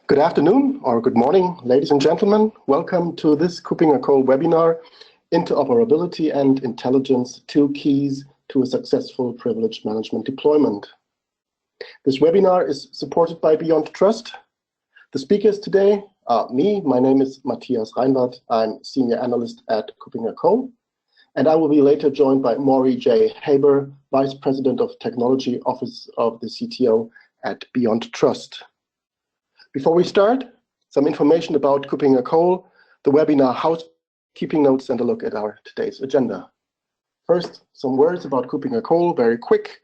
Good afternoon or good morning, ladies and gentlemen. Welcome to this KuppingerCole webinar, Interoperability and Intelligence, Two Keys to a Successful Privilege Management Deployment. This webinar is supported by Beyond Trust. The speakers today are me. My name is Matthias Reinwarth. I'm Senior Analyst at KuppingerCole. And I will be later joined by Maury J. Haber, Vice President of Technology, Office of the CTO at Beyond Trust. Before we start, some information about KuppingerCole, the webinar housekeeping notes, and a look at our today's agenda. First, some words about KuppingerCole, very quick.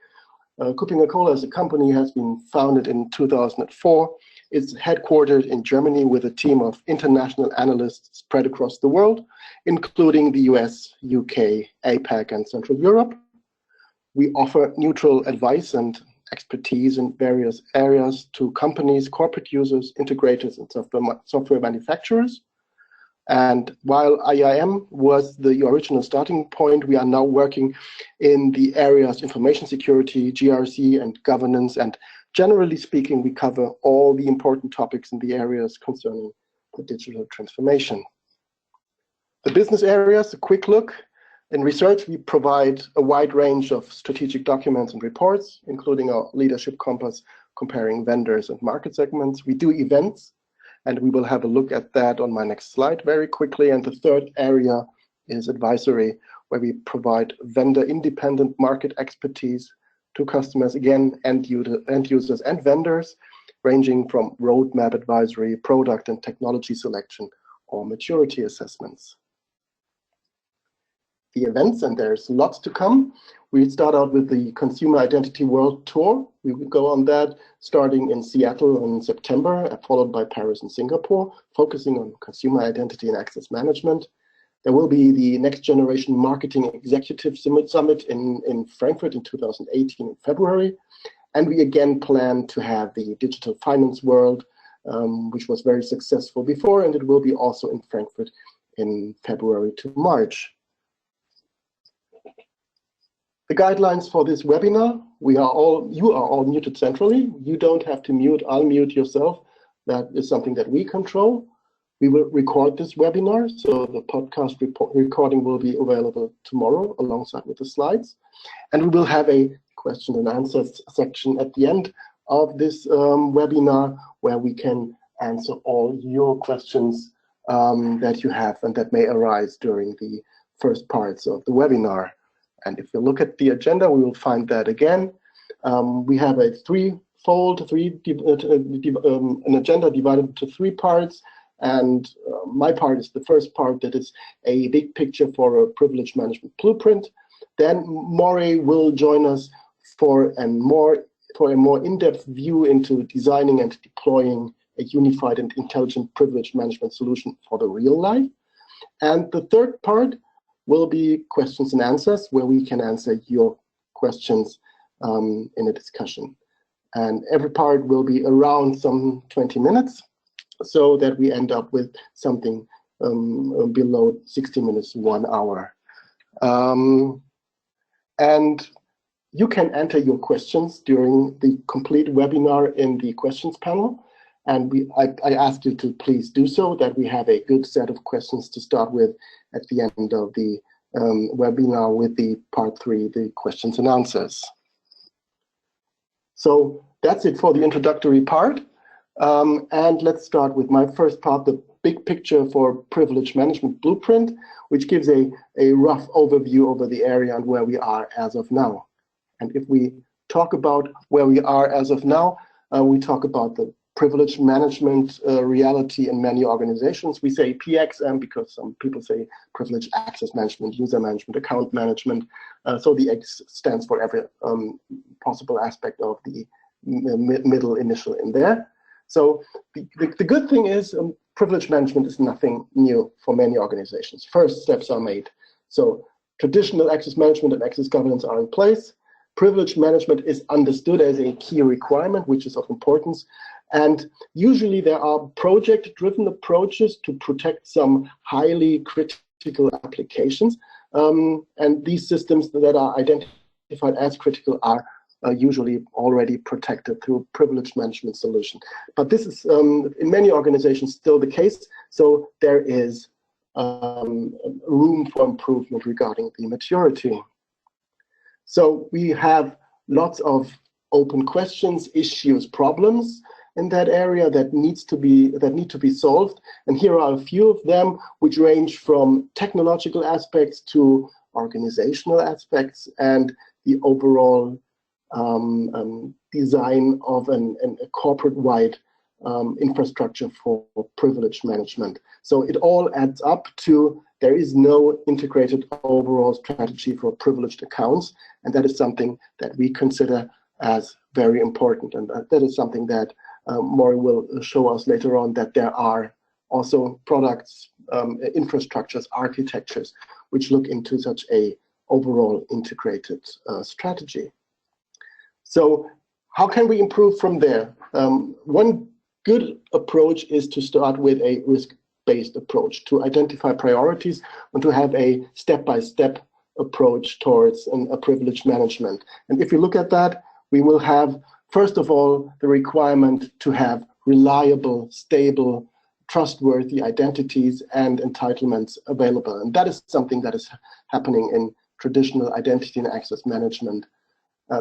KuppingerCole as a company has been founded in 2004. It's headquartered in Germany with a team of international analysts spread across the world, including the US, UK, APAC, and Central Europe. We offer neutral advice and expertise in various areas to companies, corporate users, integrators, and software manufacturers. And while IIM was the original starting point, we are now working in the areas information security, GRC, and governance. And generally speaking, we cover all the important topics in the areas concerning the digital transformation. The business areas, a quick look. In research, we provide a wide range of strategic documents and reports, including our leadership compass comparing vendors and market segments. We do events, and we will have a look at that on my next slide very quickly. And the third area is advisory, where we provide vendor-independent market expertise to customers, again, end users and vendors, ranging from roadmap advisory, product and technology selection, or maturity assessments. The events, and there's lots to come. We start out with the Consumer Identity World Tour. We will go on that starting in Seattle in September, followed by Paris and Singapore, focusing on consumer identity and access management. There will be the Next Generation Marketing Executive Summit in Frankfurt in 2018 in February. And we again plan to have the Digital Finance World, which was very successful before, and it will be also in Frankfurt in February to March. The guidelines for this webinar, you are all muted centrally. You don't have to mute, unmute yourself. That is something that we control. We will record this webinar, so the podcast recording will be available tomorrow alongside with the slides. And we will have a question and answer section at the end of this webinar where we can answer all your questions that you have and that may arise during the first parts of the webinar. And if you look at the agenda, we will find that again. We have a an agenda divided into three parts. And my part is the first part, that is a big picture for a privilege management blueprint. Then Maury will join us for a more in-depth view into designing and deploying a unified and intelligent privilege management solution for the real life. And the third part will be questions and answers, where we can answer your questions in a discussion. And every part will be around some 20 minutes, so that we end up with something below 60 minutes, 1 hour. And you can enter your questions during the complete webinar in the questions panel. And I ask you to please do so, that we have a good set of questions to start with at the end of the webinar with the part 3, the questions and answers. So that's it for the introductory part. And let's start with my first part, the big picture for privilege management blueprint, which gives a rough overview over the area and where we are as of now. And if we talk about where we are as of now, we talk about the privilege management reality in many organizations. We say PXM because some people say privilege access management, user management, account management. So the X stands for every possible aspect of the middle initial in there. So the good thing is privilege management is nothing new for many organizations. First steps are made. So traditional access management and access governance are in place. Privilege management is understood as a key requirement, which is of importance. And usually there are project-driven approaches to protect some highly critical applications. And these systems that are identified as critical are usually already protected through privilege management solution. But this is in many organizations still the case, so there is room for improvement regarding the maturity. So we have lots of open questions, issues, problems in that area that need to be solved. And here are a few of them, which range from technological aspects to organizational aspects and the overall design of a corporate-wide infrastructure for privilege management. So it all adds up to there is no integrated overall strategy for privileged accounts, and that is something that we consider as very important. And that is something that Maury will show us later on, that there are also products, infrastructures, architectures, which look into such a overall integrated strategy. So how can we improve from there? One good approach is to start with a risk-based approach, to identify priorities and to have a step-by-step approach towards a privilege management. And if you look at that, we will have, first of all, the requirement to have reliable, stable, trustworthy identities and entitlements available. And that is something that is happening in traditional identity and access management.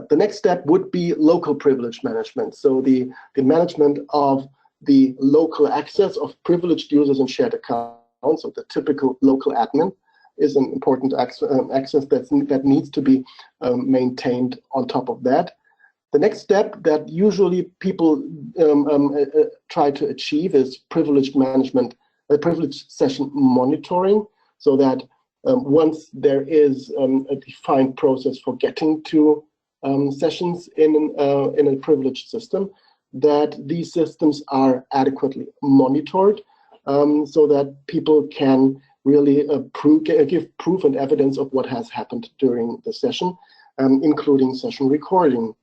The next step would be local privilege management. So the management of the local access of privileged users and shared accounts, so the typical local admin, is an important access that needs to be maintained on top of that. The next step that usually people try to achieve is privilege management, privilege session monitoring, so that once there is a defined process for getting to sessions in a privileged system, that these systems are adequately monitored, so that people can really give proof and evidence of what has happened during the session, including session recording.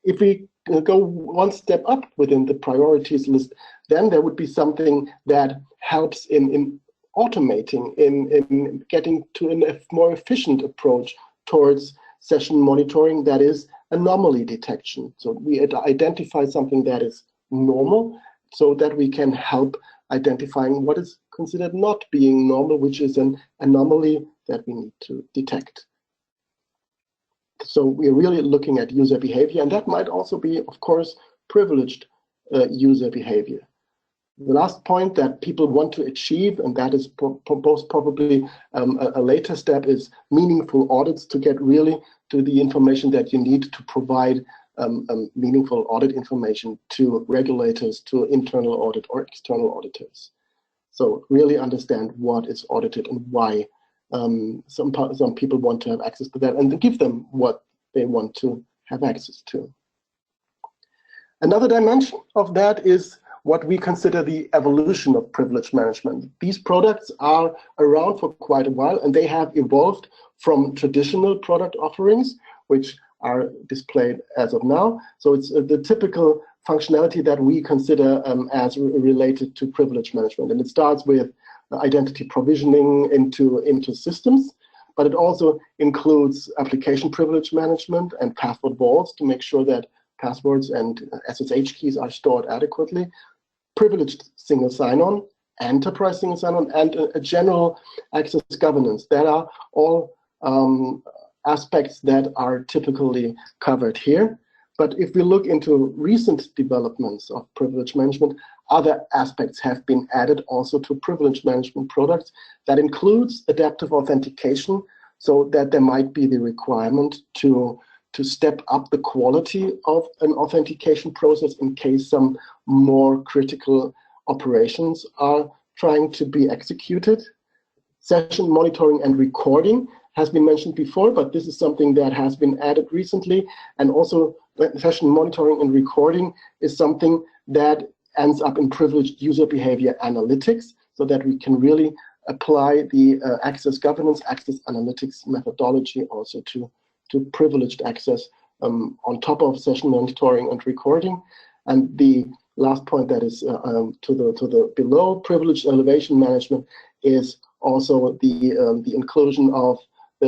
If we go one step up within the priorities list, then there would be something that helps in automating, in getting to a more efficient approach towards session monitoring, that is anomaly detection. So we identify something that is normal so that we can help identifying what is considered not being normal, which is an anomaly that we need to detect. So we're really looking at user behavior, and that might also be, of course, privileged user behavior. The last point that people want to achieve, and that is most probably a later step, is meaningful audits, to get really to the information that you need to provide meaningful audit information to regulators, to internal audit or external auditors. So really understand what is audited and why. Some people want to have access to that, and give them what they want to have access to. Another dimension of that is what we consider the evolution of privilege management. These products are around for quite a while, and they have evolved from traditional product offerings, which are displayed as of now. So it's the typical functionality that we consider as related to privilege management. And it starts with identity provisioning into systems, but it also includes application privilege management and password vaults to make sure that passwords and SSH keys are stored adequately, privileged single sign-on, enterprise single sign-on, and a general access governance. That are all aspects that are typically covered here. But if we look into recent developments of privilege management, other aspects have been added also to privilege management products. That includes adaptive authentication, so that there might be the requirement to step up the quality of an authentication process in case some more critical operations are trying to be executed. Session monitoring and recording has been mentioned before, but this is something that has been added recently. And also session monitoring and recording is something that ends up in privileged user behavior analytics, so that we can really apply the access governance, access analytics methodology also to privileged access on top of session monitoring and recording. And the last point that is to the below privileged elevation management is also the inclusion of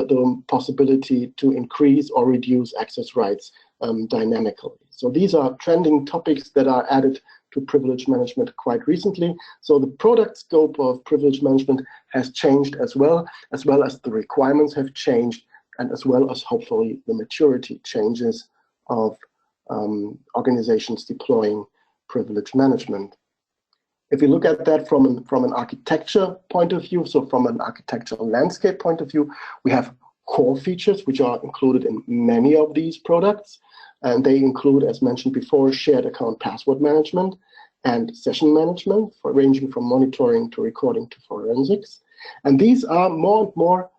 the possibility to increase or reduce access rights dynamically. So these are trending topics that are added to privilege management quite recently. So the product scope of privilege management has changed as well as the requirements have changed, and as well as hopefully the maturity changes of organizations deploying privilege management. If you look at that from an architecture point of view, so from an architectural landscape point of view, we have core features which are included in many of these products. And they include, as mentioned before, shared account password management and session management, ranging from monitoring to recording to forensics. And these are more and more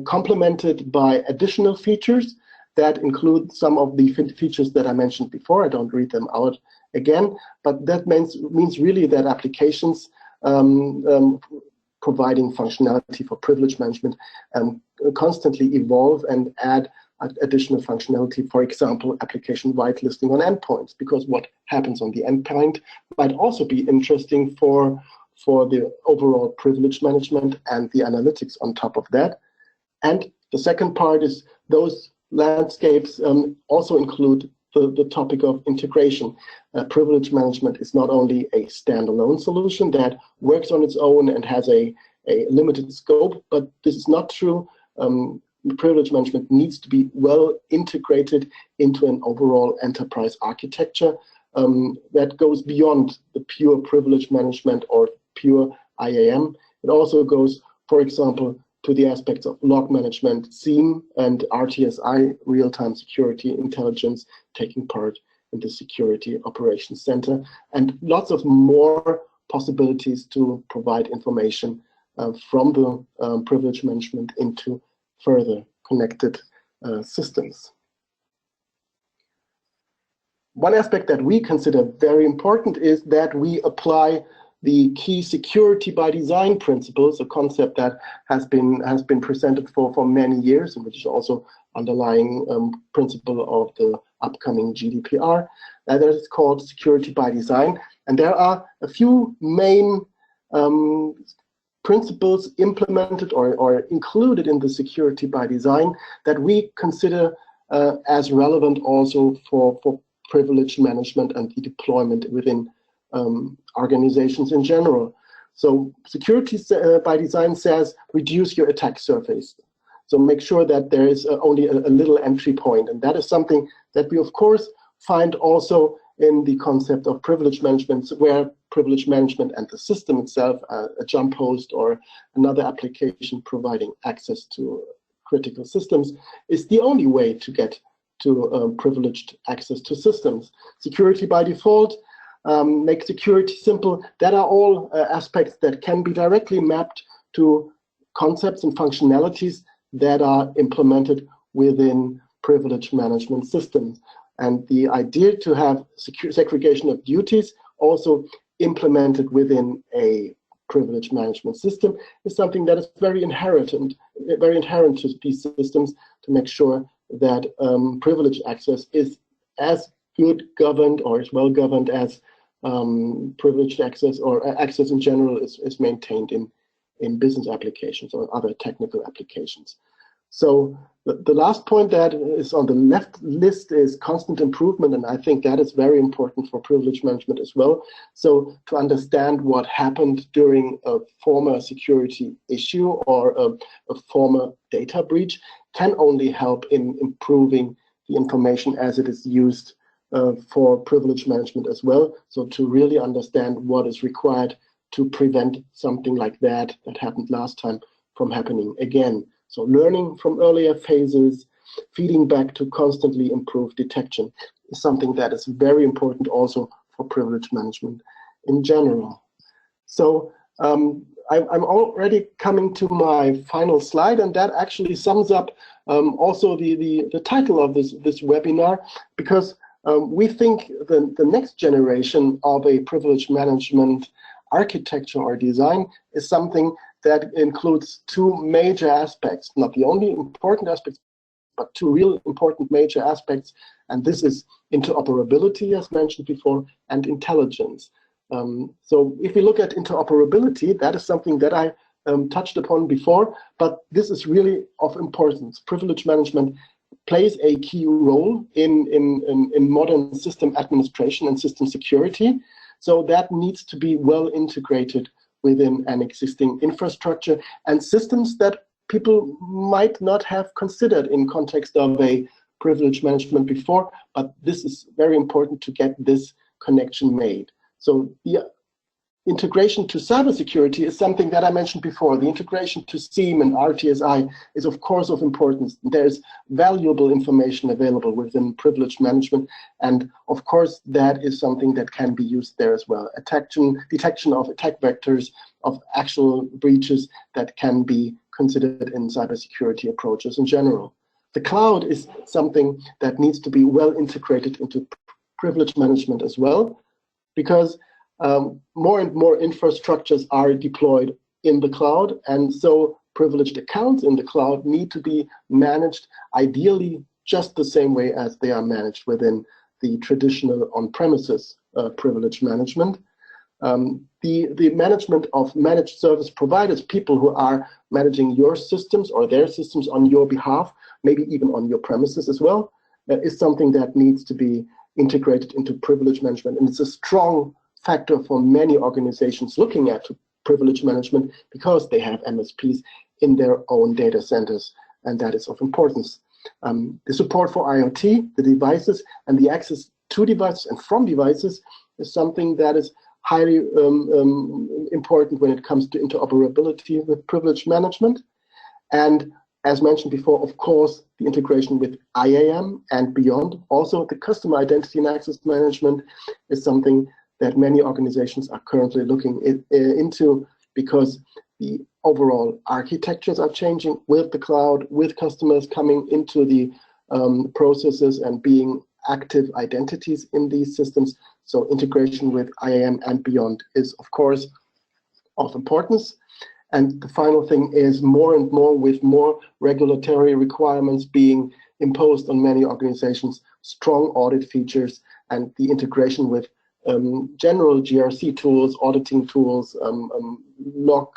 complemented by additional features that include some of the features that I mentioned before. I don't read them out again, but that means really that applications providing functionality for privilege management constantly evolve and add additional functionality, for example, application whitelisting on endpoints, because what happens on the endpoint might also be interesting for the overall privilege management and the analytics on top of that. And the second part is those landscapes also include the topic of integration. Privilege management is not only a standalone solution that works on its own and has a limited scope, but this is not true. Privilege management needs to be well integrated into an overall enterprise architecture that goes beyond the pure privilege management or pure IAM. It also goes, for example, to the aspects of log management, SIEM, and RTSI, real-time security intelligence, taking part in the Security Operations Center, and lots of more possibilities to provide information from the privilege management into further connected systems. One aspect that we consider very important is that we apply the key security by design principles, a concept that has been presented for many years, and which is also underlying principle of the upcoming GDPR. That is called security by design, and there are a few main principles implemented or included in the security by design that we consider as relevant also for privilege management and the deployment within organizations in general. So security by design says reduce your attack surface. So make sure that there is only a little entry point, and that is something that we of course find also in the concept of privilege management, where privilege management and the system itself, a jump host or another application providing access to critical systems, is the only way to get to privileged access to systems. Security by default, make security simple. That are all aspects that can be directly mapped to concepts and functionalities that are implemented within privilege management systems. And the idea to have segregation of duties also implemented within a privilege management system is something that is very inherent to these systems, to make sure that privilege access is as good governed or as well governed as privileged access or access in general is maintained in business applications or other technical applications. So the last point that is on the left list is constant improvement, and I think that is very important for privilege management as well. So to understand what happened during a former security issue or a former data breach can only help in improving the information as it is used for privilege management as well. So to really understand what is required to prevent something like that happened last time from happening again. So learning from earlier phases, feeding back to constantly improve detection is something that is very important also for privilege management in general. So I'm already coming to my final slide, and that actually sums up also the title of this webinar, because we think the next generation of a privilege management architecture or design is something that includes two major aspects, not the only important aspects, but two real important major aspects. And this is interoperability, as mentioned before, and intelligence. So if we look at interoperability, that is something that I touched upon before, but this is really of importance. Privilege management plays a key role in modern system administration and system security. So that needs to be well integrated within an existing infrastructure and systems that people might not have considered in context of a privilege management before, but this is very important to get this connection made. So the integration to cybersecurity is something that I mentioned before. The integration to SIEM and RTSI is of course of importance. There's valuable information available within privilege management, and of course that is something that can be used there as well. Detection of attack vectors, of actual breaches that can be considered in cybersecurity approaches in general. The cloud is something that needs to be well integrated into privilege management as well, because more and more infrastructures are deployed in the cloud, and so privileged accounts in the cloud need to be managed ideally just the same way as they are managed within the traditional on-premises privilege management. The management of managed service providers, people who are managing your systems or their systems on your behalf, maybe even on your premises as well, is something that needs to be integrated into privilege management. And it's a strong factor for many organizations looking at privilege management because they have MSPs in their own data centers, and that is of importance. The support for IoT, the devices, and the access to devices and from devices is something that is highly important when it comes to interoperability with privilege management. And as mentioned before, of course, the integration with IAM and beyond. Also, the customer identity and access management is something that many organizations are currently looking into, because the overall architectures are changing with the cloud, with customers coming into the processes and being active identities in these systems. So integration with IAM and beyond is, of course, of importance. And the final thing is more and more, with more regulatory requirements being imposed on many organizations, strong audit features and the integration with general GRC tools, auditing tools, log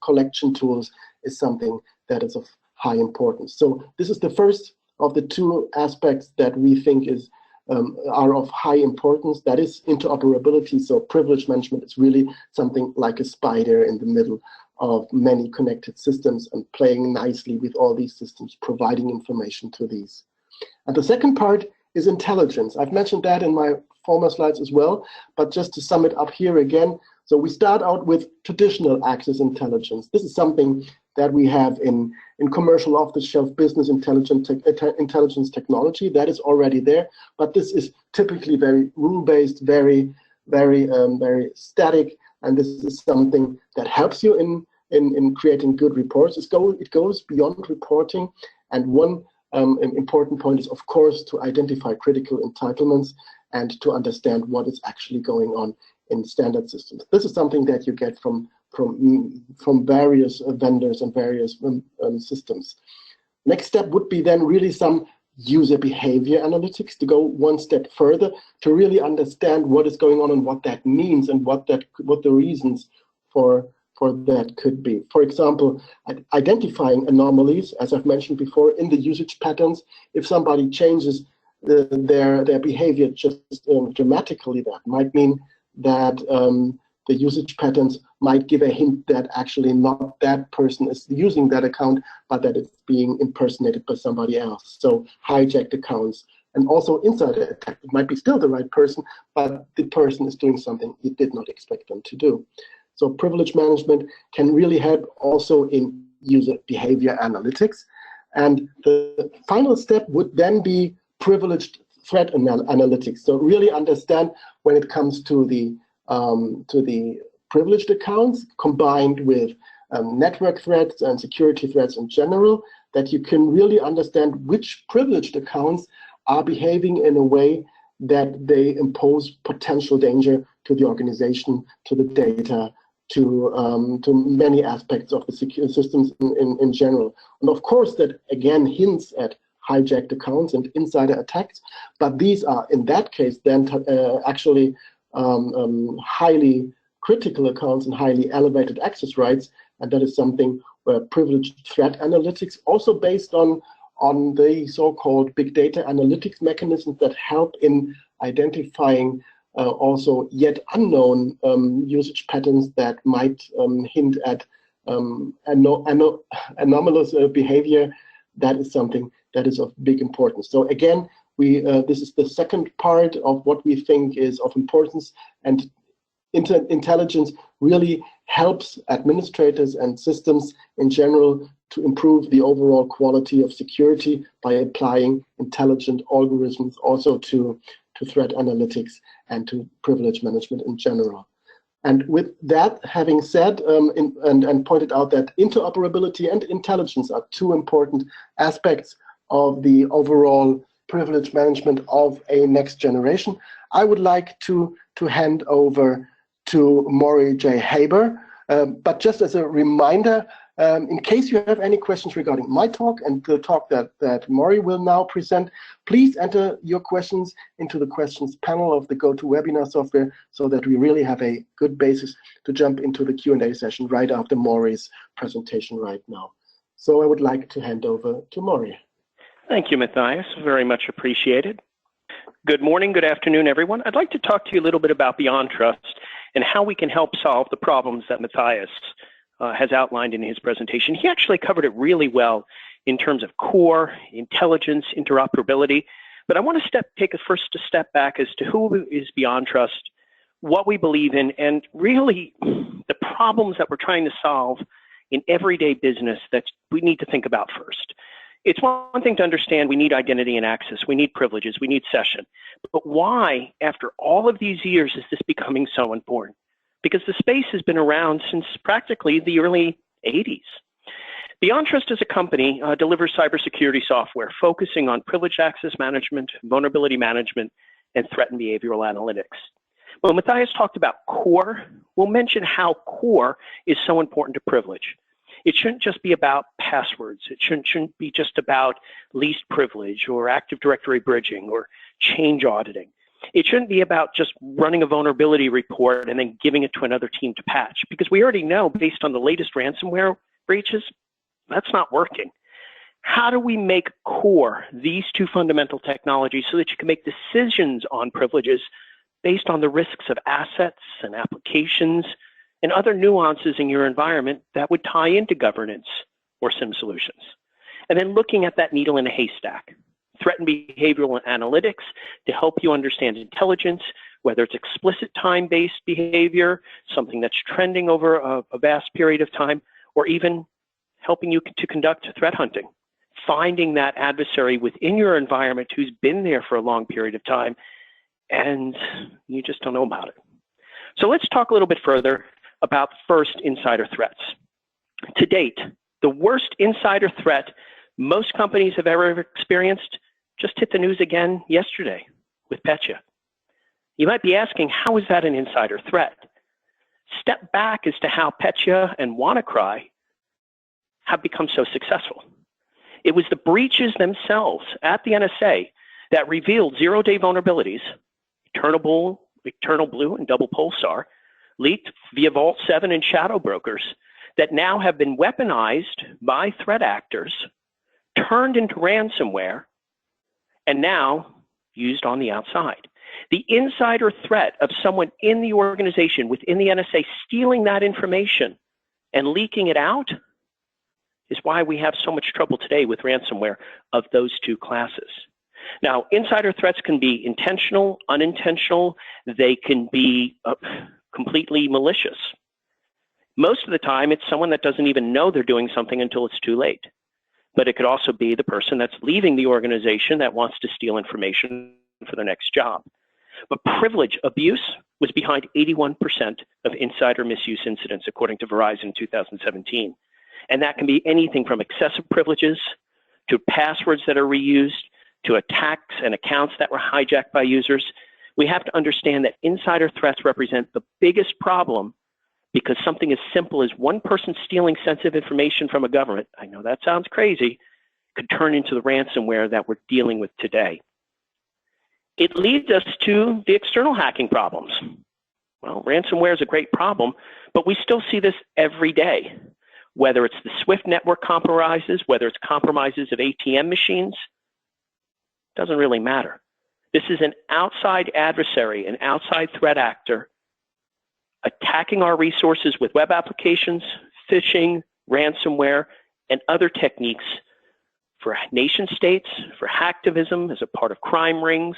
collection tools is something that is of high importance. So this is the first of the two aspects that we think is are of high importance. That is interoperability. So privilege management is really something like a spider in the middle of many connected systems and playing nicely with all these systems, providing information to these. And the second part is intelligence. I've mentioned that in my former slides as well, but just to sum it up here again. So we start out with traditional access intelligence. This is something that we have in commercial off-the-shelf business intelligence technology that is already there, but this is typically very rule-based, very static, and this is something that helps you in creating good reports. It goes beyond reporting, and one important point is, of course, to identify critical entitlements and to understand what is actually going on in standard systems. This is something that you get from various vendors and various systems. Next step would be then really some user behavior analytics to go one step further to really understand what is going on and what that means and what the reasons for that could be. For example, identifying anomalies, as I've mentioned before, in the usage patterns. If somebody changes their behavior just dramatically, that might mean that the usage patterns might give a hint that actually not that person is using that account, but that it's being impersonated by somebody else. So hijacked accounts, and also insider attack. It might be still the right person, but the person is doing something you did not expect them to do. So privilege management can really help also in user behavior analytics. And the final step would then be privileged threat analytics. So really understand when it comes to the privileged accounts combined with network threats and security threats in general, that you can really understand which privileged accounts are behaving in a way that they impose potential danger to the organization, to the data, to many aspects of the secure systems in general. And of course, that again hints at hijacked accounts and insider attacks, but these are in that case then actually highly critical accounts and highly elevated access rights and that is something where privileged threat analytics, also based on the so-called big data analytics mechanisms that help in identifying also yet unknown usage patterns that might hint at anomalous behavior. That is something that is of big importance. So again, this is the second part of what we think is of importance, and intelligence really helps administrators and systems in general to improve the overall quality of security by applying intelligent algorithms also to threat analytics and to privilege management in general. And with that having said, and pointed out that interoperability and intelligence are two important aspects of the overall privilege management of a next generation, I would like to hand over to Maury J. Haber. But just as a reminder, in case you have any questions regarding my talk and the talk that Maury will now present, please enter your questions into the questions panel of the GoToWebinar software so that we really have a good basis to jump into the Q&A session right after Maury's presentation right now. So I would like to hand over to Maury. Thank you, Matthias. Very much appreciated. Good morning, good afternoon, everyone. I'd like to talk to you a little bit about Beyond Trust and how we can help solve the problems that Matthias has outlined in his presentation. He actually covered it really well in terms of core, intelligence, interoperability. But I want to take a step back as to who is Beyond Trust, what we believe in, and really the problems that we're trying to solve in everyday business that we need to think about first. It's one thing to understand we need identity and access, we need privileges, we need session. But why, after all of these years, is this becoming so important? Because the space has been around since practically the early 80s. Beyond Trust as a company delivers cybersecurity software focusing on privileged access management, vulnerability management, and threat and behavioral analytics. When Matthias talked about core, we'll mention how core is so important to privilege. It shouldn't just be about passwords. It shouldn't be just about least privilege or Active Directory bridging or change auditing. It shouldn't be about just running a vulnerability report and then giving it to another team to patch, because we already know, based on the latest ransomware breaches, that's not working. How do we make core these two fundamental technologies so that you can make decisions on privileges based on the risks of assets and applications and other nuances in your environment that would tie into governance or SIM solutions? And then looking at that needle in a haystack, threat and behavioral analytics to help you understand intelligence, whether it's explicit time-based behavior, something that's trending over a vast period of time, or even helping you to conduct threat hunting, finding that adversary within your environment who's been there for a long period of time and you just don't know about it. So let's talk a little bit further about first insider threats. To date, the worst insider threat most companies have ever experienced just hit the news again yesterday with Petya. You might be asking, how is that an insider threat? Step back as to how Petya and WannaCry have become so successful. It was the breaches themselves at the NSA that revealed zero-day vulnerabilities, Eternal Blue and Double Pulsar, leaked via Vault 7 and shadow brokers, that now have been weaponized by threat actors, turned into ransomware, and now used on the outside. The insider threat of someone in the organization within the NSA stealing that information and leaking it out is why we have so much trouble today with ransomware of those two classes. Now, insider threats can be intentional, unintentional. They can be completely malicious. Most of the time, it's someone that doesn't even know they're doing something until it's too late. But it could also be the person that's leaving the organization that wants to steal information for their next job. But privilege abuse was behind 81% of insider misuse incidents, according to Verizon in 2017. And that can be anything from excessive privileges to passwords that are reused to attacks and accounts that were hijacked by users. We have to understand that insider threats represent the biggest problem, because something as simple as one person stealing sensitive information from a government, I know that sounds crazy, could turn into the ransomware that we're dealing with today. It leads us to the external hacking problems. Well, ransomware is a great problem, but we still see this every day. whether it's the SWIFT network compromises, whether it's compromises of ATM machines, doesn't really matter. This is an outside adversary, an outside threat actor attacking our resources with web applications, phishing, ransomware, and other techniques for nation states, for hacktivism as a part of crime rings.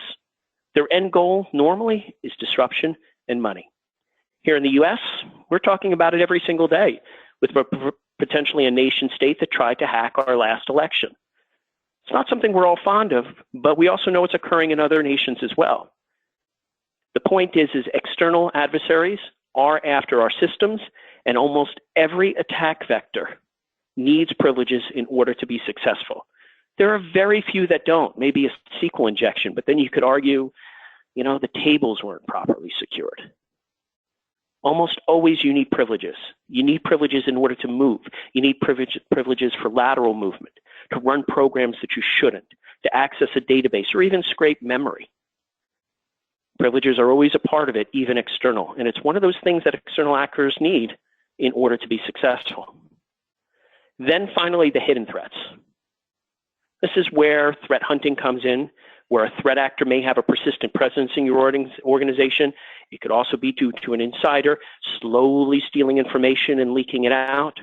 Their end goal normally is disruption and money. Here in the US, we're talking about it every single day with potentially a nation state that tried to hack our last election. It's not something we're all fond of, but we also know it's occurring in other nations as well. The point is external adversaries are after our systems, and almost every attack vector needs privileges in order to be successful. There are very few that don't, maybe a SQL injection, but then you could argue, you know, the tables weren't properly secured. Almost always you need privileges. You need privileges in order to move. You need privileges for lateral movement, to run programs that you shouldn't, to access a database, or even scrape memory. Privileges are always a part of it, even external. And it's one of those things that external actors need in order to be successful. Then finally, the hidden threats. This is where threat hunting comes in, where a threat actor may have a persistent presence in your organization. It could also be due to an insider slowly stealing information and leaking it out.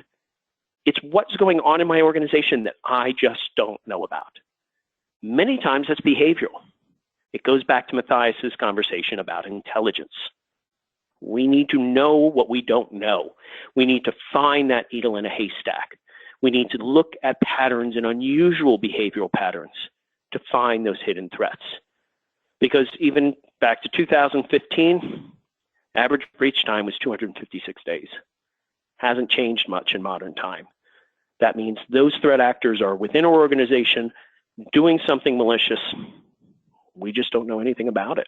It's what's going on in my organization that I just don't know about. Many times it's behavioral. It goes back to Matthias's conversation about intelligence. We need to know what we don't know. We need to find that needle in a haystack. We need to look at patterns and unusual behavioral patterns to find those hidden threats. Because even back to 2015, average breach time was 256 days. Hasn't changed much in modern time. That means those threat actors are within our organization doing something malicious. We just don't know anything about it.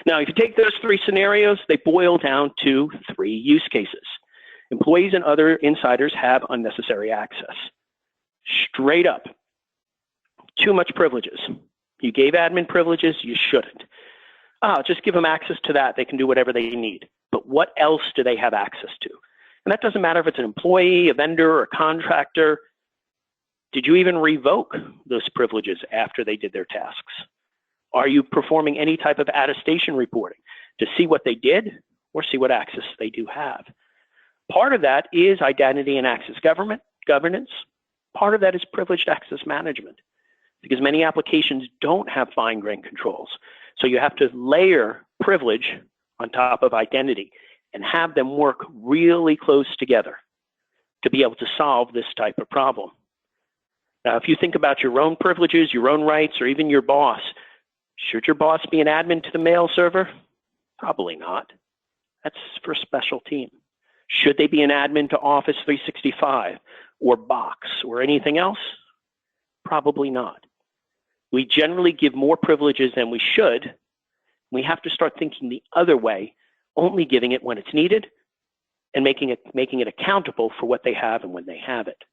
Now, if you take those three scenarios, they boil down to three use cases. Employees and other insiders have unnecessary access. Straight up, too much privileges. You gave admin privileges, you shouldn't. Just give them access to that. They can do whatever they need. But what else do they have access to? And that doesn't matter if it's an employee, a vendor, or a contractor. Did you even revoke those privileges after they did their tasks? Are you performing any type of attestation reporting to see what they did or see what access they do have? Part of that is identity and access governance. Part of that is privileged access management, because many applications don't have fine-grained controls. So you have to layer privilege on top of identity and have them work really close together to be able to solve this type of problem. Now, if you think about your own privileges, your own rights, or even your boss, should your boss be an admin to the mail server? Probably not. That's for a special team. Should they be an admin to Office 365 or Box or anything else? Probably not. We generally give more privileges than we should. We have to start thinking the other way, only giving it when it's needed and making it accountable for what they have and when they have it.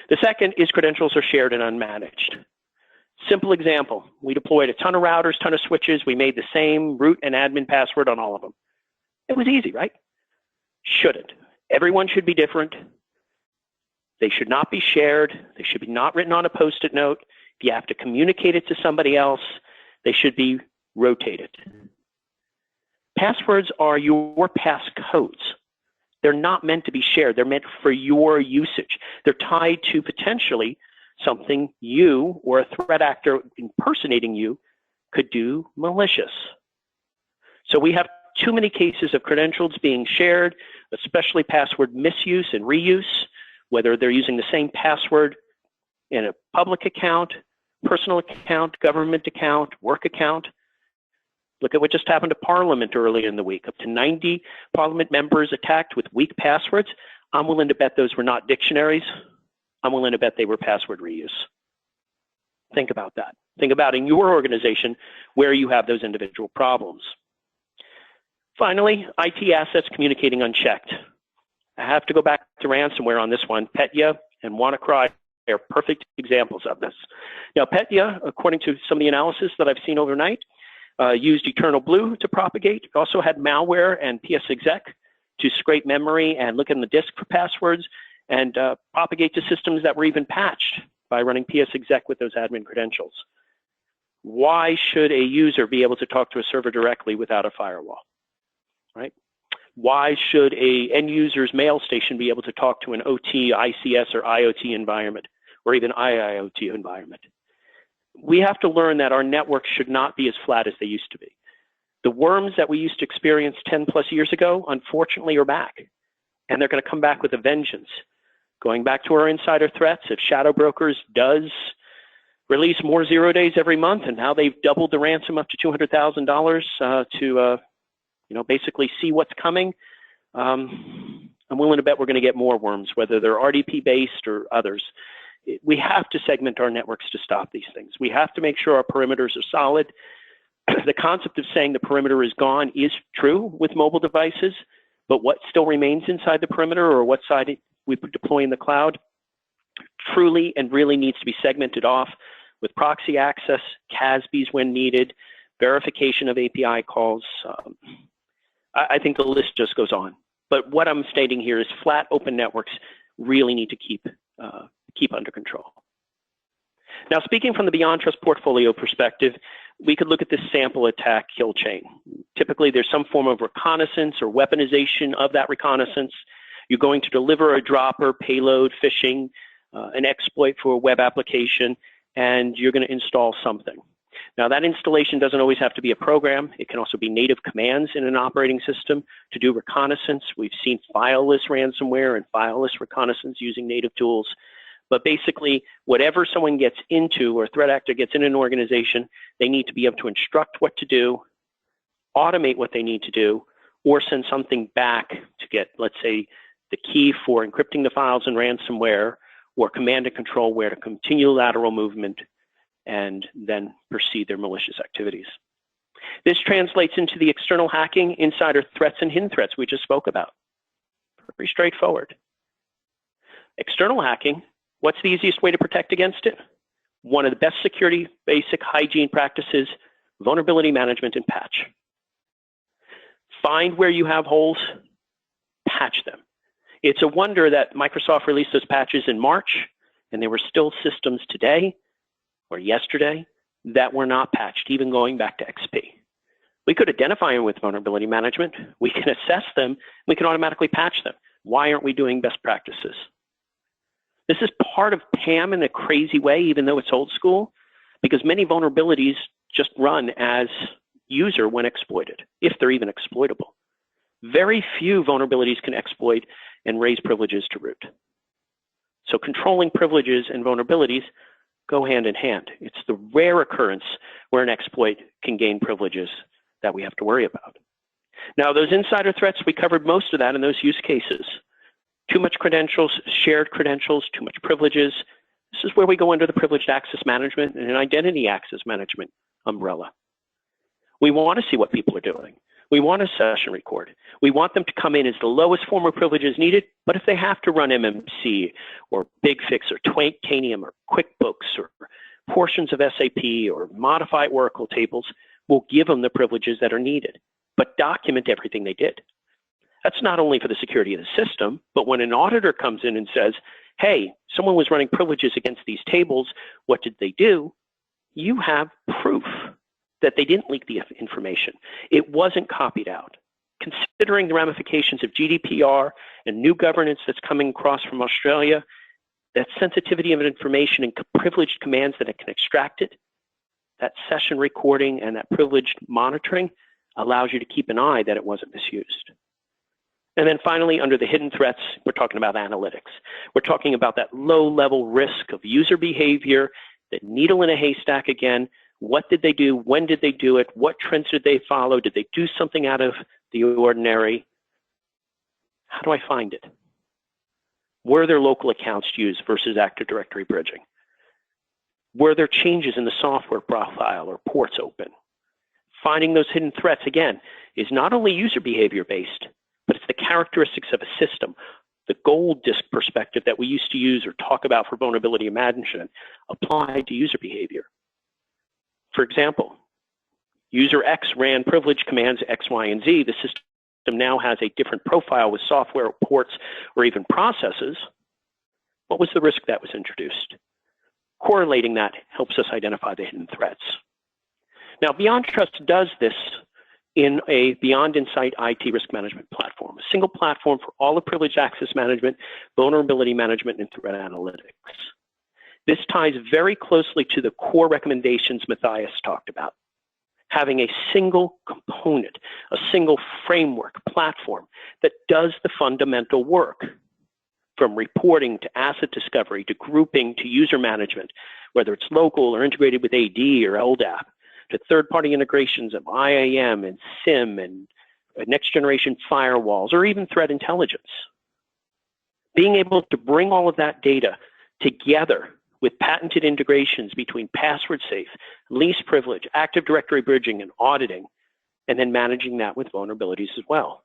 The second is credentials are shared and unmanaged. Simple example, we deployed a ton of routers, ton of switches. We made the same root and admin password on all of them. It was easy, right? Shouldn't. Everyone should be different. They should not be shared. They should be not written on a Post-it note. If you have to communicate it to somebody else, they should be rotated. Passwords are your passcodes. They're not meant to be shared. They're meant for your usage. They're tied to potentially something you or a threat actor impersonating you could do malicious. So we have too many cases of credentials being shared, especially password misuse and reuse, whether they're using the same password in a public account, personal account, government account, work account. Look at what just happened to Parliament earlier in the week. Up to 90 Parliament members attacked with weak passwords. I'm willing to bet those were not dictionaries. I'm willing to bet they were password reuse. Think about that. Think about in your organization where you have those individual problems. Finally, IT assets communicating unchecked. I have to go back to ransomware on this one. Petya and WannaCry are perfect examples of this. Now, Petya, according to some of the analysis that I've seen overnight, used Eternal Blue to propagate. It also had malware and PSExec to scrape memory and look in the disk for passwords and propagate to systems that were even patched by running psexec with those admin credentials. Why should a user be able to talk to a server directly without a firewall, right? Why should a end user's mail station be able to talk to an OT, ICS, or IoT environment, or even IIoT environment? We have to learn that our networks should not be as flat as they used to be. The worms that we used to experience 10 plus years ago, unfortunately, are back. And they're going to come back with a vengeance. Going back to our insider threats, if Shadow Brokers does release more 0 days every month, and now they've doubled the ransom up to $200,000 to basically see what's coming, I'm willing to bet we're going to get more worms, whether they're RDP-based or others. We have to segment our networks to stop these things. We have to make sure our perimeters are solid. The concept of saying the perimeter is gone is true with mobile devices, but what still remains inside the perimeter, or what side we deploy in the cloud, truly and really needs to be segmented off with proxy access, CASBs when needed, verification of API calls. I think the list just goes on. But what I'm stating here is flat open networks really need to keep under control. Now, speaking from the Beyond Trust portfolio perspective, we could look at this sample attack kill chain. Typically, there's some form of reconnaissance or weaponization of that reconnaissance. You're going to deliver a dropper, payload, phishing, an exploit for a web application, and you're going to install something. Now, that installation doesn't always have to be a program. It can also be native commands in an operating system to do reconnaissance. We've seen fileless ransomware and fileless reconnaissance using native tools. But basically, whatever someone gets into or threat actor gets in an organization, they need to be able to instruct what to do, automate what they need to do, or send something back to get, let's say, the key for encrypting the files in ransomware, or command and control where to continue lateral movement and then proceed their malicious activities. This translates into the external hacking, insider threats, and hidden threats we just spoke about. Pretty straightforward. External hacking, what's the easiest way to protect against it? One of the best security basic hygiene practices, vulnerability management and patch. Find where you have holes, patch them. It's a wonder that Microsoft released those patches in March, and there were still systems today or yesterday that were not patched, even going back to XP. We could identify them with vulnerability management. We can assess them. We can automatically patch them. Why aren't we doing best practices? This is part of PAM in a crazy way, even though it's old school, because many vulnerabilities just run as user when exploited, if they're even exploitable. Very few vulnerabilities can exploit and raise privileges to root. So controlling privileges and vulnerabilities go hand in hand. It's the rare occurrence where an exploit can gain privileges that we have to worry about. Now, those insider threats, we covered most of that in those use cases. Too much credentials, shared credentials, too much privileges. This is where we go under the privileged access management and an identity access management umbrella. We want to see what people are doing. We want to session record. We want them to come in as the lowest form of privileges needed, but if they have to run MMC or BigFix or Tanium or QuickBooks or portions of SAP or modify Oracle tables, we'll give them the privileges that are needed, but document everything they did. That's not only for the security of the system, but when an auditor comes in and says, hey, someone was running privileges against these tables, what did they do? You have proof that they didn't leak the information. It wasn't copied out. Considering the ramifications of GDPR and new governance that's coming across from Australia, that sensitivity of information and privileged commands that it can extract it, that session recording and that privileged monitoring allows you to keep an eye that it wasn't misused. And then finally, under the hidden threats, we're talking about analytics. We're talking about that low-level risk of user behavior, the needle in a haystack again. What did they do? When did they do it? What trends did they follow? Did they do something out of the ordinary? How do I find it? Were there local accounts used versus Active Directory bridging? Were there changes in the software profile or ports open? Finding those hidden threats, again, is not only user behavior based, but it's the characteristics of a system, the gold disk perspective that we used to use or talk about for vulnerability management applied to user behavior. For example, user X ran privilege commands X, Y, and Z. The system now has a different profile with software, ports, or even processes, what was the risk that was introduced? Correlating that helps us identify the hidden threats. Now, Beyond Trust does this in a Beyond Insight IT risk management platform, a single platform for all of privileged access management, vulnerability management, and threat analytics. This ties very closely to the core recommendations Matthias talked about. Having a single component, a single framework platform that does the fundamental work, from reporting to asset discovery to grouping to user management, whether it's local or integrated with AD or LDAP, to third-party integrations of IAM and SIM and next-generation firewalls, or even threat intelligence. Being able to bring all of that data together with patented integrations between password safe, least privilege, Active Directory bridging, and auditing, and then managing that with vulnerabilities as well.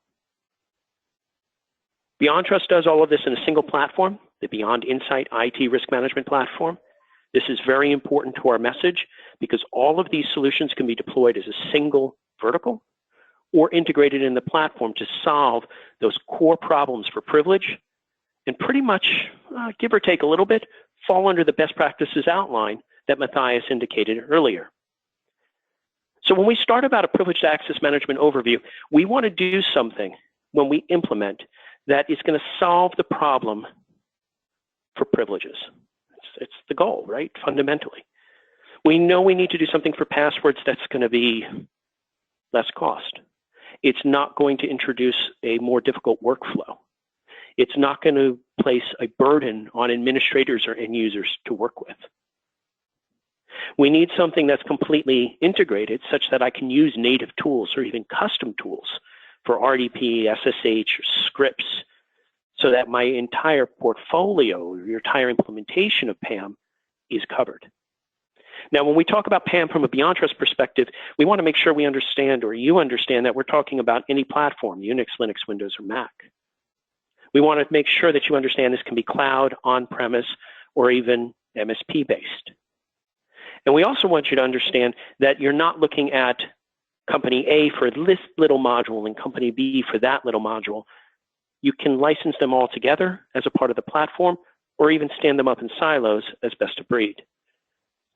Beyond Trust does all of this in a single platform, the Beyond Insight IT Risk Management Platform. This is very important to our message because all of these solutions can be deployed as a single vertical or integrated in the platform to solve those core problems for privilege and pretty much, give or take a little bit, fall under the best practices outline that Matthias indicated earlier. So when we start about a privileged access management overview, we want to do something when we implement that is going to solve the problem for privileges. It's the goal, right? Fundamentally. We know we need to do something for passwords that's going to be less cost. It's not going to introduce a more difficult workflow. It's not going to place a burden on administrators or end users to work with. We need something that's completely integrated such that I can use native tools or even custom tools for RDP, SSH, or scripts so that my entire portfolio, or your entire implementation of PAM is covered. Now, when we talk about PAM from a Beyond Trust perspective, we want to make sure we understand, or you understand, that we're talking about any platform, Unix, Linux, Windows, or Mac. We want to make sure that you understand this can be cloud, on-premise, or even MSP-based. And we also want you to understand that you're not looking at company A for this little module and company B for that little module. You can license them all together as a part of the platform, or even stand them up in silos as best of breed.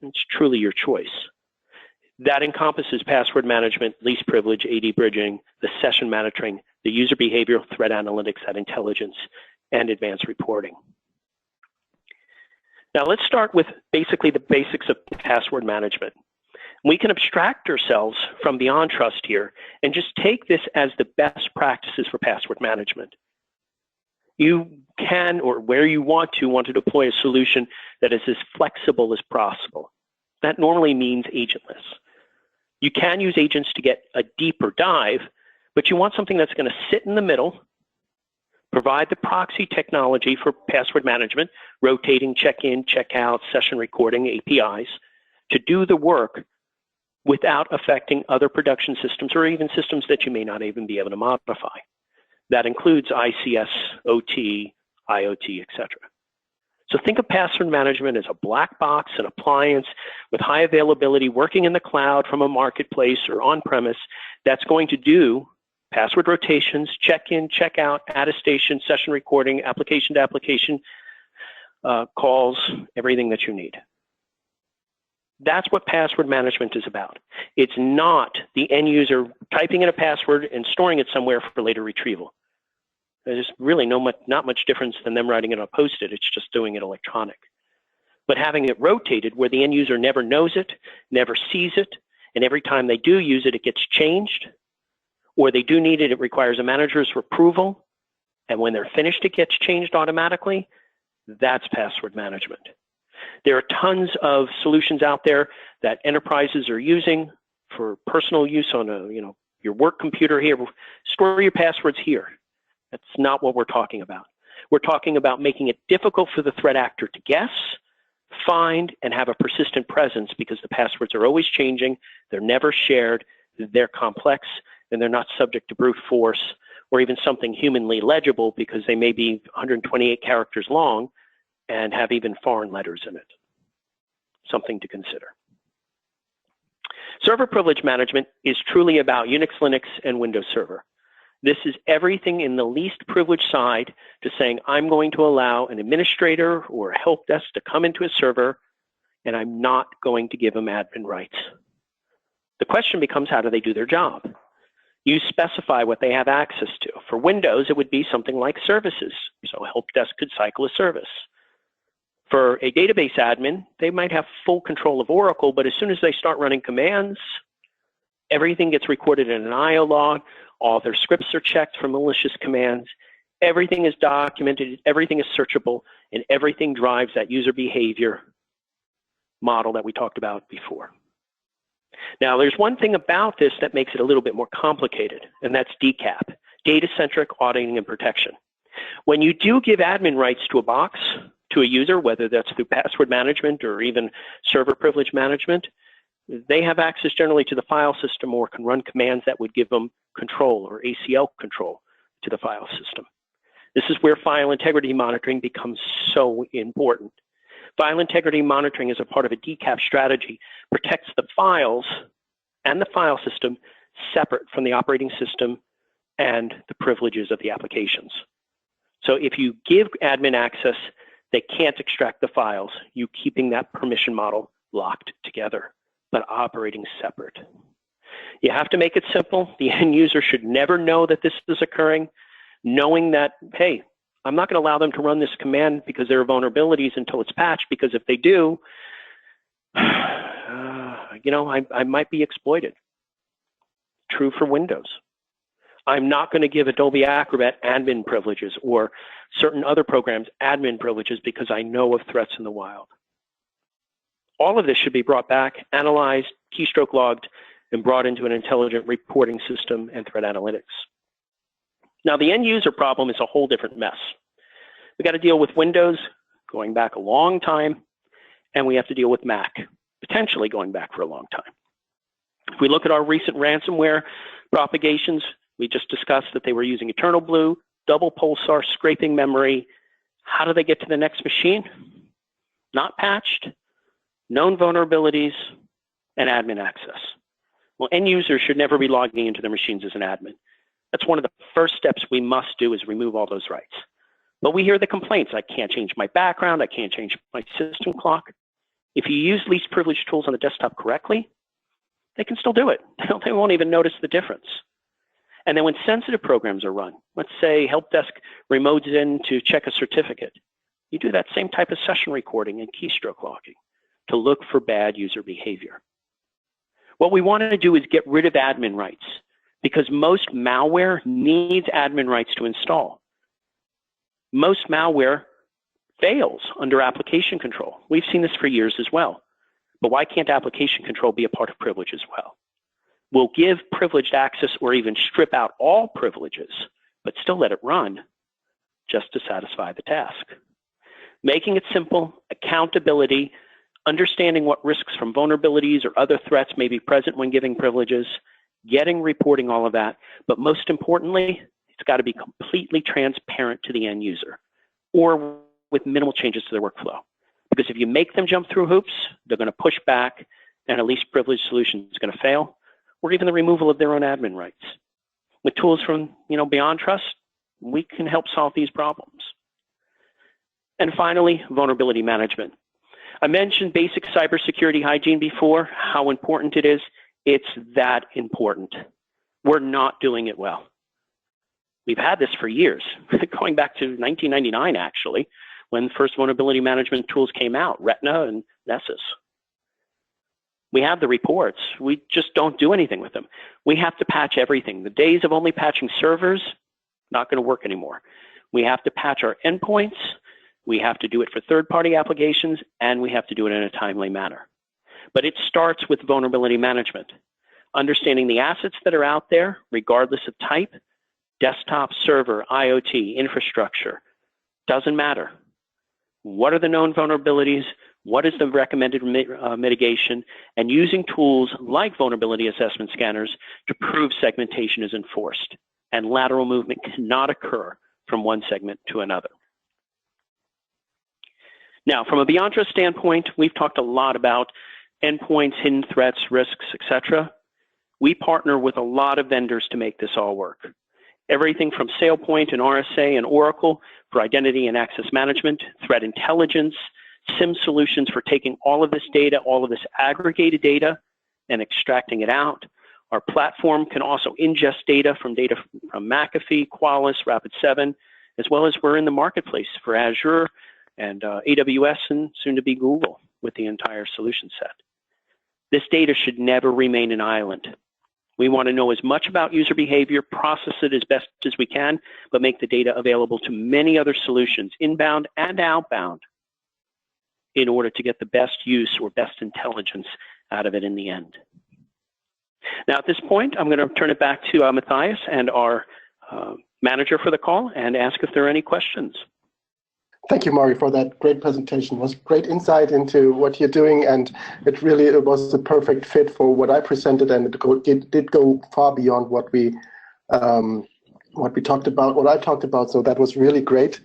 It's truly your choice. That encompasses password management, least privilege, AD bridging, the session monitoring, the user behavioral threat analytics, that intelligence, and advanced reporting. Now let's start with basically the basics of password management. We can abstract ourselves from Beyond Trust here and just take this as the best practices for password management. You can, or where you want to deploy a solution that is as flexible as possible. That normally means agentless. You can use agents to get a deeper dive, but you want something that's going to sit in the middle, provide the proxy technology for password management, rotating check-in, check-out, session recording, APIs, to do the work without affecting other production systems or even systems that you may not even be able to modify. That includes ICS, OT, IoT, etc. So think of password management as a black box, an appliance with high availability, working in the cloud from a marketplace or on-premise that's going to do password rotations, check-in, check-out, attestation, session recording, application to application, calls, everything that you need. That's what password management is about. It's not the end user typing in a password and storing it somewhere for later retrieval. There's really not much difference than them writing it on a Post-it. It's just doing it electronic. But having it rotated where the end user never knows it, never sees it, and every time they do use it, it gets changed, or they do need it, it requires a manager's approval, and when they're finished, it gets changed automatically. That's password management. There are tons of solutions out there that enterprises are using for personal use on your work computer here. Store your passwords here. That's not what we're talking about. We're talking about making it difficult for the threat actor to guess, find, and have a persistent presence because the passwords are always changing. They're never shared. They're complex, and they're not subject to brute force or even something humanly legible because they may be 128 characters long and have even foreign letters in it. Something to consider. Server privilege management is truly about Unix, Linux, and Windows Server. This is everything in the least privileged side to saying, I'm going to allow an administrator or a help desk to come into a server, and I'm not going to give them admin rights. The question becomes, how do they do their job? You specify what they have access to. For Windows, it would be something like services. So a help desk could cycle a service. For a database admin, they might have full control of Oracle, but as soon as they start running commands, everything gets recorded in an IO log. All their scripts are checked for malicious commands. Everything is documented. Everything is searchable, and everything drives that user behavior model that we talked about before. Now, there's one thing about this that makes it a little bit more complicated, and that's DCAP, data-centric auditing and protection. When you do give admin rights to a box, to a user, whether that's through password management or even server privilege management, they have access generally to the file system or can run commands that would give them control or ACL control to the file system. This is where file integrity monitoring becomes so important. File integrity monitoring as a part of a DCAP strategy protects the files and the file system separate from the operating system and the privileges of the applications. So if you give admin access, they can't extract the files, you keeping that permission model locked together, but operating separate. You have to make it simple. The end user should never know that this is occurring, knowing that, hey, I'm not going to allow them to run this command because there are vulnerabilities until it's patched, because if they do, I might be exploited. True for Windows. I'm not going to give Adobe Acrobat admin privileges or certain other programs admin privileges because I know of threats in the wild. All of this should be brought back, analyzed, keystroke logged, and brought into an intelligent reporting system and threat analytics. Now, the end user problem is a whole different mess. We got to deal with Windows going back a long time, and we have to deal with Mac, potentially going back for a long time. If we look at our recent ransomware propagations, we just discussed that they were using Eternal Blue, double pulsar, scraping memory. How do they get to the next machine? Not patched, known vulnerabilities, and admin access. Well, end users should never be logging into their machines as an admin. That's one of the first steps we must do, is remove all those rights. But we hear the complaints. I can't change my background. I can't change my system clock. If you use least privileged tools on the desktop correctly, they can still do it. They won't even notice the difference. And then when sensitive programs are run, let's say help desk remotes in to check a certificate, you do that same type of session recording and keystroke logging to look for bad user behavior. What we want to do is get rid of admin rights, because most malware needs admin rights to install. Most malware fails under application control. We've seen this for years as well. But why can't application control be a part of privilege as well? We'll give privileged access or even strip out all privileges, but still let it run just to satisfy the task. Making it simple, accountability, understanding what risks from vulnerabilities or other threats may be present when giving privileges, getting reporting, all of that. But most importantly, it's got to be completely transparent to the end user, or with minimal changes to their workflow. Because if you make them jump through hoops, they're going to push back, and a least privileged solution is going to fail, or even the removal of their own admin rights. With tools from Beyond Trust, we can help solve these problems. And finally, vulnerability management. I mentioned basic cybersecurity hygiene before, how important it is. It's that important. We're not doing it well. We've had this for years, going back to 1999, actually, when the first vulnerability management tools came out, Retina and Nessus. We have the reports. We just don't do anything with them. We have to patch everything. The days of only patching servers, not going to work anymore. We have to patch our endpoints. We have to do it for third-party applications, and we have to do it in a timely manner. But it starts with vulnerability management. Understanding the assets that are out there, regardless of type, desktop, server, IoT, infrastructure, doesn't matter. What are the known vulnerabilities? What is the recommended mitigation? And using tools like vulnerability assessment scanners to prove segmentation is enforced. And lateral movement cannot occur from one segment to another. Now, from a Beyond Trust standpoint, we've talked a lot about endpoints, hidden threats, risks, etc. We partner with a lot of vendors to make this all work. Everything from SailPoint and RSA and Oracle for identity and access management, threat intelligence, SIM solutions for taking all of this data, all of this aggregated data, and extracting it out. Our platform can also ingest data from McAfee, Qualys, Rapid7, as well as we're in the marketplace for Azure and AWS and soon to be Google with the entire solution set. This data should never remain an island. We want to know as much about user behavior, process it as best as we can, but make the data available to many other solutions, inbound and outbound, in order to get the best use or best intelligence out of it in the end. Now, at this point, I'm going to turn it back to Matthias and our manager for the call and ask if there are any questions. Thank you, Maury, for that great presentation. It was great insight into what you're doing, and it was a perfect fit for what I presented, and it did go far beyond what we talked about, what I talked about. So that was really great.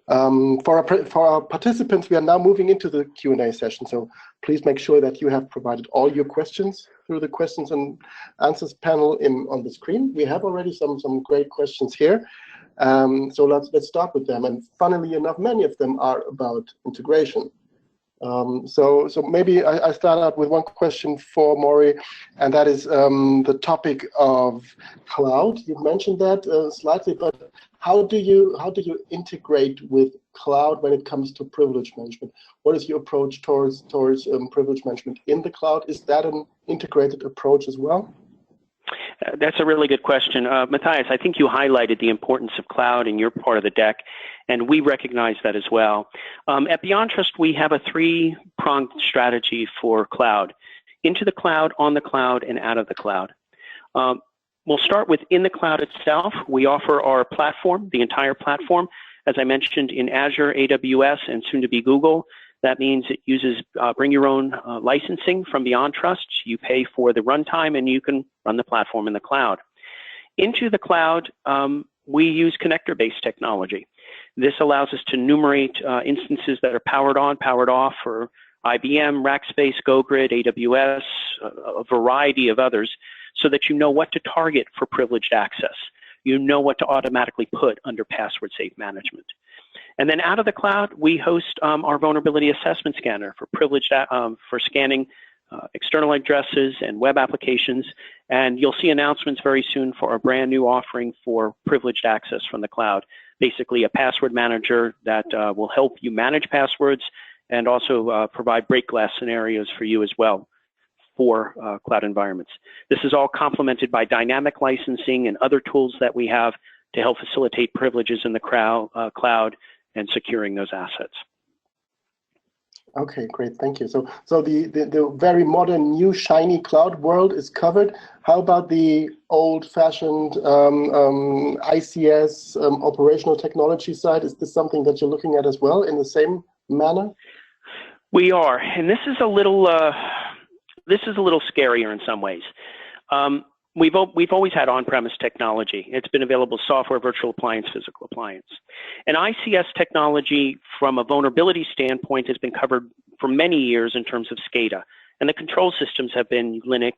For our participants, we are now moving into the Q&A session. So please make sure that you have provided all your questions through the questions and answers panel on the screen. We have already some great questions here. So let's start with them. And funnily enough, many of them are about integration. So maybe I start out with one question for Maury, and that is the topic of cloud. You've mentioned that slightly, but how do you integrate with cloud when it comes to privilege management? What is your approach towards privilege management in the cloud? Is that an integrated approach as well? That's a really good question. Matthias, I think you highlighted the importance of cloud in your part of the deck, and we recognize that as well. At BeyondTrust, we have a three-pronged strategy for cloud: into the cloud, on the cloud, and out of the cloud. We'll start with in the cloud itself. We offer our platform, the entire platform, as I mentioned, in Azure, AWS, and soon to be Google. That means it uses bring your own licensing from BeyondTrust. You pay for the runtime and you can run the platform in the cloud. Into the cloud, we use connector-based technology. This allows us to enumerate instances that are powered on, powered off for IBM, Rackspace, GoGrid, AWS, a variety of others, so that you know what to target for privileged access. You know what to automatically put under password safe management. And then out of the cloud, we host our vulnerability assessment scanner for privileged for scanning external addresses and web applications. And you'll see announcements very soon for our brand new offering for privileged access from the cloud. Basically, a password manager that will help you manage passwords and also provide break glass scenarios for you as well for cloud environments. This is all complemented by dynamic licensing and other tools that we have to help facilitate privileges in the cloud and securing those assets. Okay, great, thank you. So the very modern, new, shiny cloud world is covered. How about the old-fashioned ICS operational technology side? Is this something that you're looking at as well in the same manner? We are, and this is a little scarier in some ways. We've always had on-premise technology. It's been available: software, virtual appliance, physical appliance. And ICS technology, from a vulnerability standpoint, has been covered for many years in terms of SCADA. And the control systems have been Linux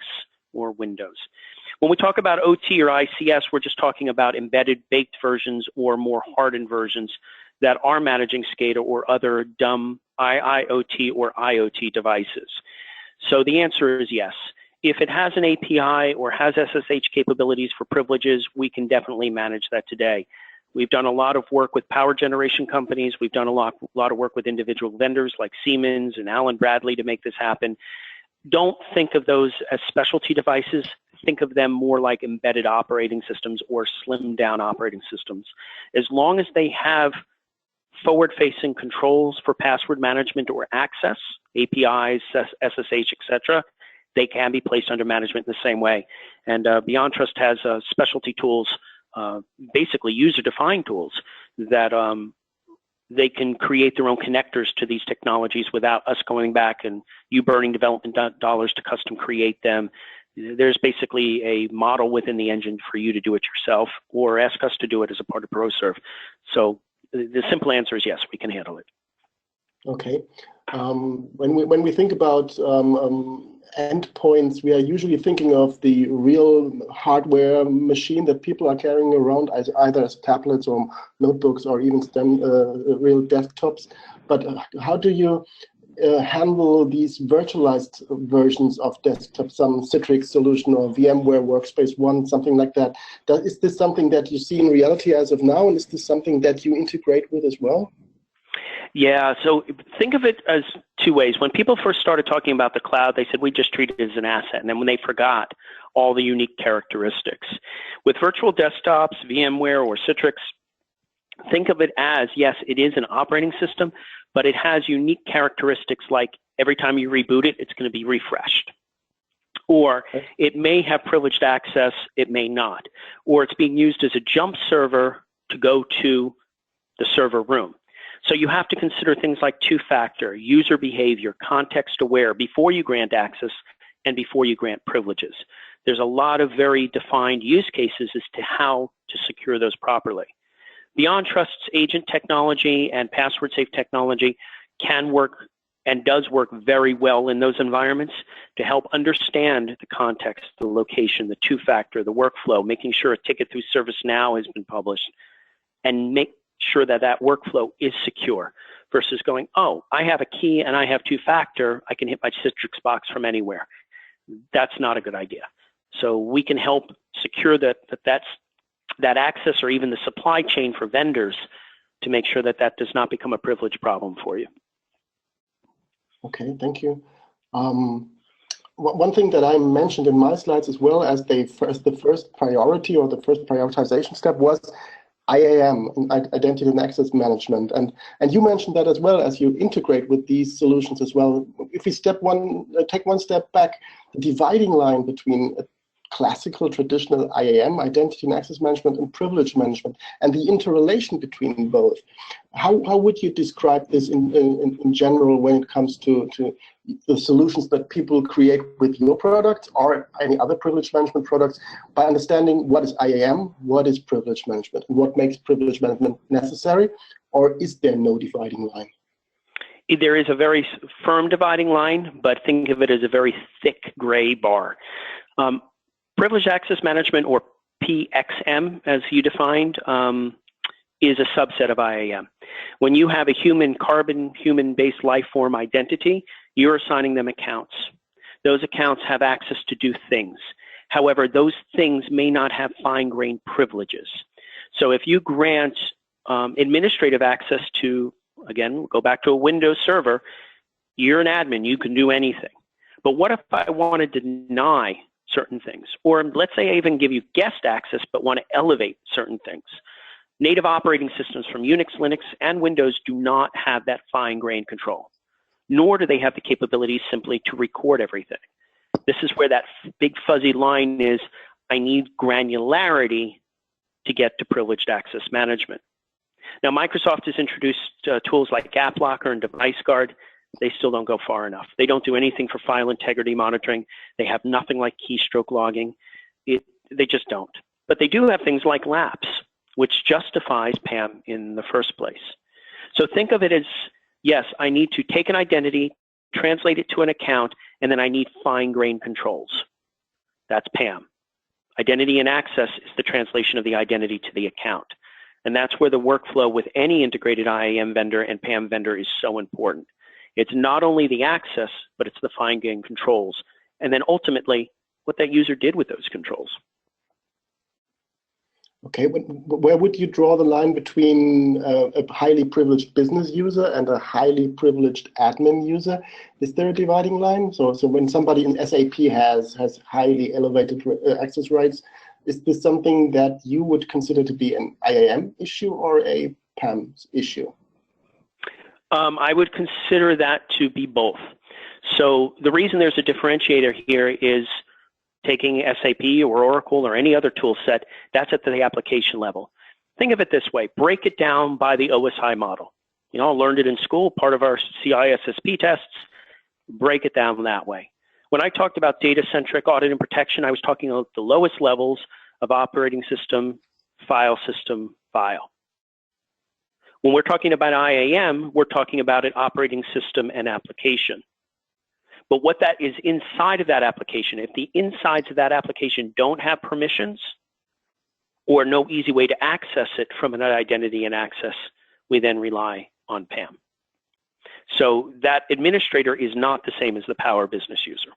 or Windows. When we talk about OT or ICS, we're just talking about embedded baked versions or more hardened versions that are managing SCADA or other dumb IIoT or IoT devices. So the answer is yes. If it has an API or has SSH capabilities for privileges, we can definitely manage that today. We've done a lot of work with power generation companies. We've done a lot of work with individual vendors like Siemens and Allen Bradley to make this happen. Don't think of those as specialty devices. Think of them more like embedded operating systems or slimmed down operating systems. As long as they have forward-facing controls for password management or access, APIs, SSH, etc., they can be placed under management in the same way. And BeyondTrust has specialty tools, basically user-defined tools, that they can create their own connectors to these technologies without us going back and you burning development dollars to custom create them. There's basically a model within the engine for you to do it yourself or ask us to do it as a part of ProServe. So the simple answer is yes, we can handle it. Okay. When we think about endpoints, we are usually thinking of the real hardware machine that people are carrying around, either as tablets or notebooks or even real desktops. But how do you handle these virtualized versions of desktop, some Citrix solution or VMware Workspace ONE, something like that? Is this something that you see in reality as of now, and is this something that you integrate with as well? Yeah, so think of it as two ways. When people first started talking about the cloud, they said we just treat it as an asset. And then when they forgot all the unique characteristics. With virtual desktops, VMware, or Citrix, think of it as, yes, it is an operating system, but it has unique characteristics like every time you reboot it, it's going to be refreshed. Or it may have privileged access, it may not. Or it's being used as a jump server to go to the server room. So you have to consider things like two-factor, user behavior, context-aware before you grant access and before you grant privileges. There's a lot of very defined use cases as to how to secure those properly. Beyond Trust's agent technology and password-safe technology can work and does work very well in those environments to help understand the context, the location, the two-factor, the workflow, making sure a ticket through ServiceNow has been published, and make sure that that workflow is secure versus going, oh, I have a key and I have two-factor, I can hit my Citrix box from anywhere. That's not a good idea. So we can help secure that access, or even the supply chain for vendors, to make sure that that does not become a privilege problem for you. Okay, thank you. One thing that I mentioned in my slides as well as the first priority or the first prioritization step was IAM, Identity and Access Management, and you mentioned that as well as you integrate with these solutions as well. If we take one step back, the dividing line between classical, traditional IAM, Identity and Access Management, and Privilege Management, and the interrelation between both. How would you describe this in general when it comes to the solutions that people create with your products or any other privilege management products, by understanding what is IAM, what is privilege management, and what makes privilege management necessary, or is there no dividing line? There is a very firm dividing line, but think of it as a very thick gray bar. Privileged Access Management, or PXM, as you defined, is a subset of IAM. When you have a human-based life form identity, you're assigning them accounts. Those accounts have access to do things. However, those things may not have fine-grained privileges. So if you grant administrative access to, again, go back to a Windows server, you're an admin, you can do anything. But what if I wanted to deny certain things? Or let's say I even give you guest access but want to elevate certain things. Native operating systems from Unix, Linux, and Windows do not have that fine-grained control, nor do they have the capability simply to record everything. This is where that big fuzzy line is. I need granularity to get to privileged access management. Now, Microsoft has introduced tools like Gap Locker and Device Guard. They still don't go far enough. They don't do anything for file integrity monitoring. They have nothing like keystroke logging. They just don't. But they do have things like LAPS, which justifies PAM in the first place. So think of it as, yes, I need to take an identity, translate it to an account, and then I need fine-grained controls. That's PAM. Identity and access is the translation of the identity to the account. And that's where the workflow with any integrated IAM vendor and PAM vendor is so important. It's not only the access, but it's the fine-grained controls. And then ultimately, what that user did with those controls. Okay, where would you draw the line between a highly privileged business user and a highly privileged admin user? Is there a dividing line? So when somebody in SAP has highly elevated access rights, is this something that you would consider to be an IAM issue or a PAM issue? I would consider that to be both. So the reason there's a differentiator here is taking SAP or Oracle or any other tool set, that's at the application level. Think of it this way, break it down by the OSI model. You know, I learned it in school, part of our CISSP tests, break it down that way. When I talked about data-centric audit and protection, I was talking about the lowest levels of operating system, file system, file. When we're talking about IAM, we're talking about an operating system and application. But what that is inside of that application, if the insides of that application don't have permissions or no easy way to access it from an identity and access, we then rely on PAM. So that administrator is not the same as the power business user.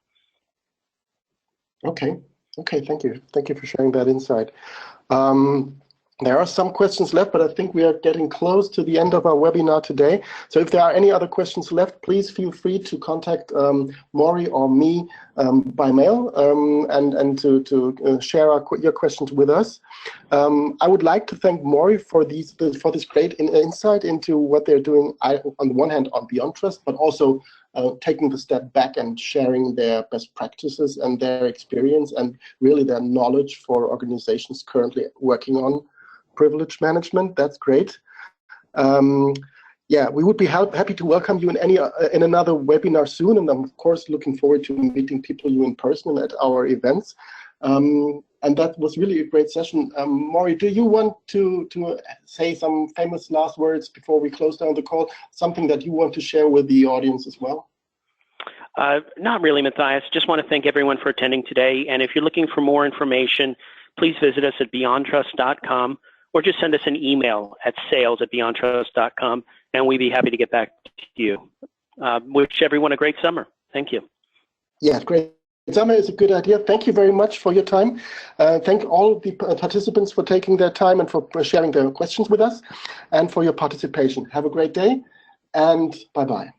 Okay, thank you. Thank you for sharing that insight. There are some questions left, but I think we are getting close to the end of our webinar today. So if there are any other questions left, please feel free to contact Maury or me by mail and to share your questions with us. I would like to thank Maury for this great insight into what they're doing, on the one hand on Beyond Trust, but also taking the step back and sharing their best practices and their experience and really their knowledge for organizations currently working on privilege management. That's great. Yeah, we would be happy to welcome you in another webinar soon, and I'm of course looking forward to meeting you in person at our events. And that was really a great session. Maury, do you want to say some famous last words before we close down the call? Something that you want to share with the audience as well? Not really, Matthias. Just want to thank everyone for attending today. And if you're looking for more information, please visit us at beyondtrust.com or just send us an email at sales@beyondtrust.com, and we'd be happy to get back to you. Wish everyone a great summer. Thank you. Yeah, great. Summer is a good idea. Thank you very much for your time. Thank all the participants for taking their time and for sharing their questions with us and for your participation. Have a great day, and bye-bye.